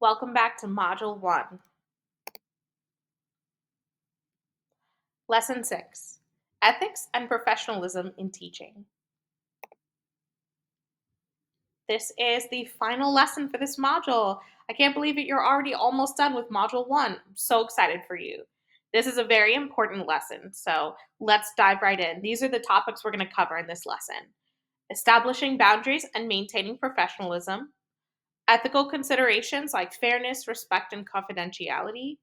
Welcome back to Module 1, Lesson 6, Ethics and Professionalism in Teaching. This is the final lesson for this module. I can't believe it, you're already almost done with Module 1. I'm so excited for you. This is a very important lesson, so let's dive right in. These are the topics we're going to cover in this lesson. Establishing boundaries and maintaining professionalism, ethical considerations like fairness, respect, and confidentiality,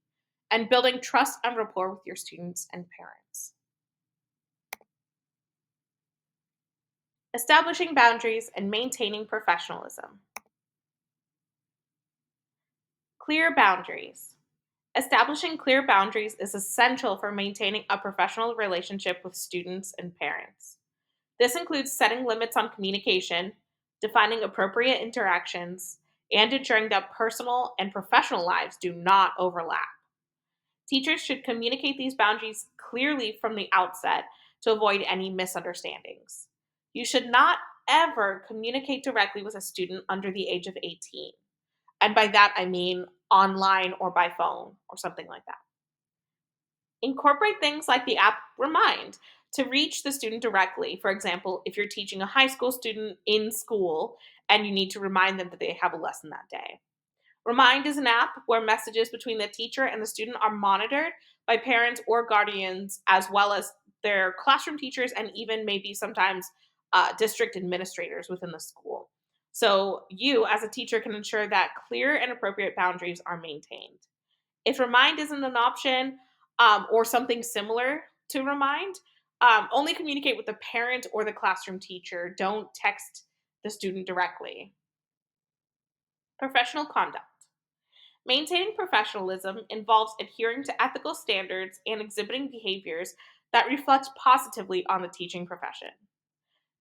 and building trust and rapport with your students and parents. Establishing boundaries and maintaining professionalism. Clear boundaries. Establishing clear boundaries is essential for maintaining a professional relationship with students and parents. This includes setting limits on communication, defining appropriate interactions, and ensuring that personal and professional lives do not overlap. Teachers should communicate these boundaries clearly from the outset to avoid any misunderstandings. You should not ever communicate directly with a student under the age of 18. And by that, I mean online or by phone or something like that. Incorporate things like the app Remind to reach the student directly. For example, if you're teaching a high school student in school and you need to remind them that they have a lesson that day. Remind is an app where messages between the teacher and the student are monitored by parents or guardians, as well as their classroom teachers and even maybe sometimes district administrators within the school. So you, as a teacher, can ensure that clear and appropriate boundaries are maintained. If Remind isn't an option or something similar to Remind, only communicate with the parent or the classroom teacher. Don't text the student directly. Professional conduct. Maintaining professionalism involves adhering to ethical standards and exhibiting behaviors that reflect positively on the teaching profession.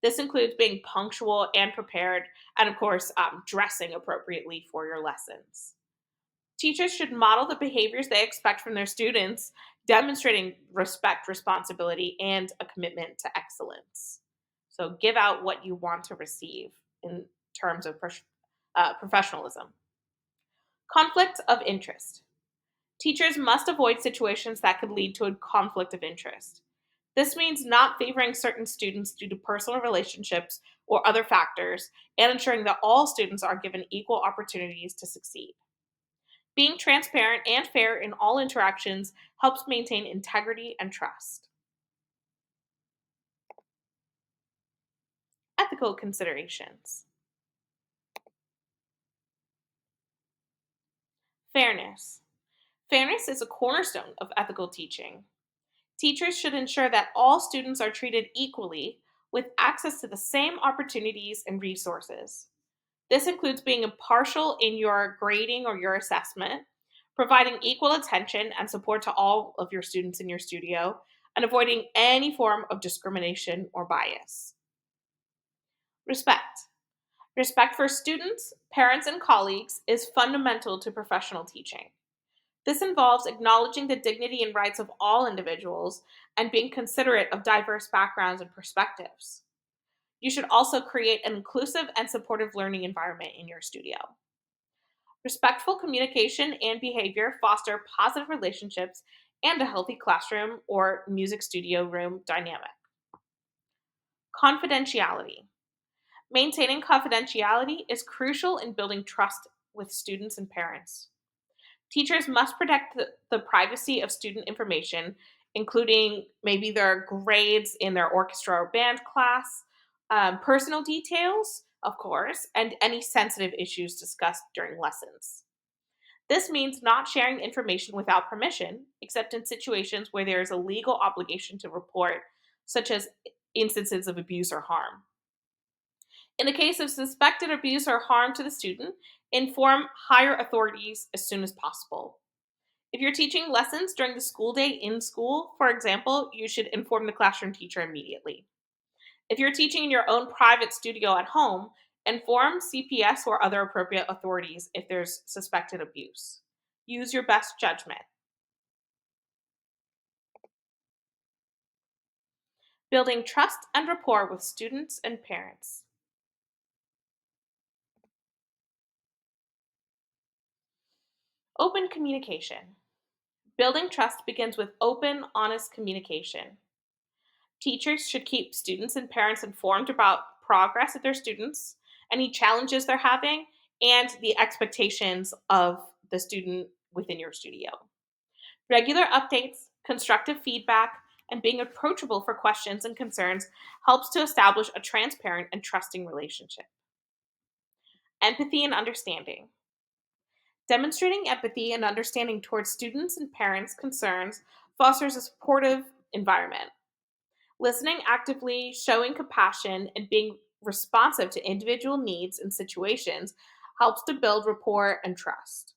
This includes being punctual and prepared, and of course, dressing appropriately for your lessons. Teachers should model the behaviors they expect from their students, demonstrating respect, responsibility, and a commitment to excellence. So give out what you want to receive in terms of professionalism. Conflict of interest. Teachers must avoid situations that could lead to a conflict of interest. This means not favoring certain students due to personal relationships or other factors, and ensuring that all students are given equal opportunities to succeed. Being transparent and fair in all interactions helps maintain integrity and trust. Ethical considerations. Fairness. Fairness is a cornerstone of ethical teaching. Teachers should ensure that all students are treated equally with access to the same opportunities and resources. This includes being impartial in your grading or your assessment, providing equal attention and support to all of your students in your studio, and avoiding any form of discrimination or bias. Respect. Respect for students, parents, and colleagues is fundamental to professional teaching. This involves acknowledging the dignity and rights of all individuals and being considerate of diverse backgrounds and perspectives. You should also create an inclusive and supportive learning environment in your studio. Respectful communication and behavior foster positive relationships and a healthy classroom or music studio room dynamic. Confidentiality. Maintaining confidentiality is crucial in building trust with students and parents. Teachers must protect the privacy of student information, including maybe their grades in their orchestra or band class, personal details, of course, and any sensitive issues discussed during lessons. This means not sharing information without permission, except in situations where there is a legal obligation to report, such as instances of abuse or harm. In the case of suspected abuse or harm to the student, inform higher authorities as soon as possible. If you're teaching lessons during the school day in school, for example, you should inform the classroom teacher immediately. If you're teaching in your own private studio at home, inform CPS or other appropriate authorities if there's suspected abuse. Use your best judgment. Building trust and rapport with students and parents. Open communication. Building trust begins with open, honest communication. Teachers should keep students and parents informed about progress of their students, any challenges they're having, and the expectations of the student within your studio. Regular updates, constructive feedback, and being approachable for questions and concerns helps to establish a transparent and trusting relationship. Empathy and understanding. Demonstrating empathy and understanding towards students and parents' concerns fosters a supportive environment. Listening actively, showing compassion, and being responsive to individual needs and situations helps to build rapport and trust.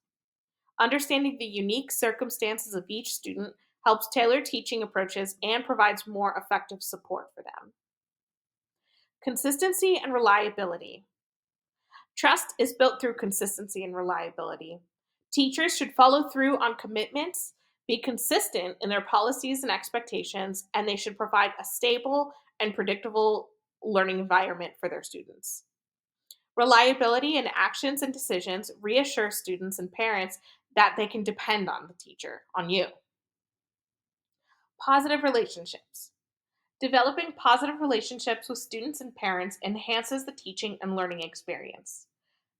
Understanding the unique circumstances of each student helps tailor teaching approaches and provides more effective support for them. Consistency and reliability. Trust is built through consistency and reliability. Teachers should follow through on commitments, be consistent in their policies and expectations, and they should provide a stable and predictable learning environment for their students. Reliability in actions and decisions reassure students and parents that they can depend on the teacher, on you. Positive relationships. Developing positive relationships with students and parents enhances the teaching and learning experience.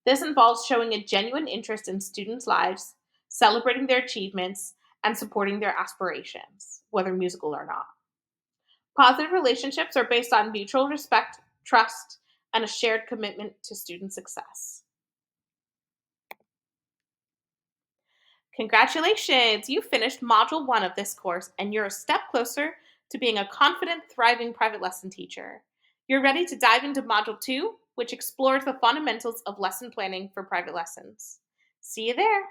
This involves showing a genuine interest in students' lives, celebrating their achievements, and supporting their aspirations, whether musical or not. Positive relationships are based on mutual respect, trust, and a shared commitment to student success. Congratulations! You finished Module 1 of this course, and you're a step closer to being a confident, thriving private lesson teacher. You're ready to dive into Module 2, which explores the fundamentals of lesson planning for private lessons. See you there!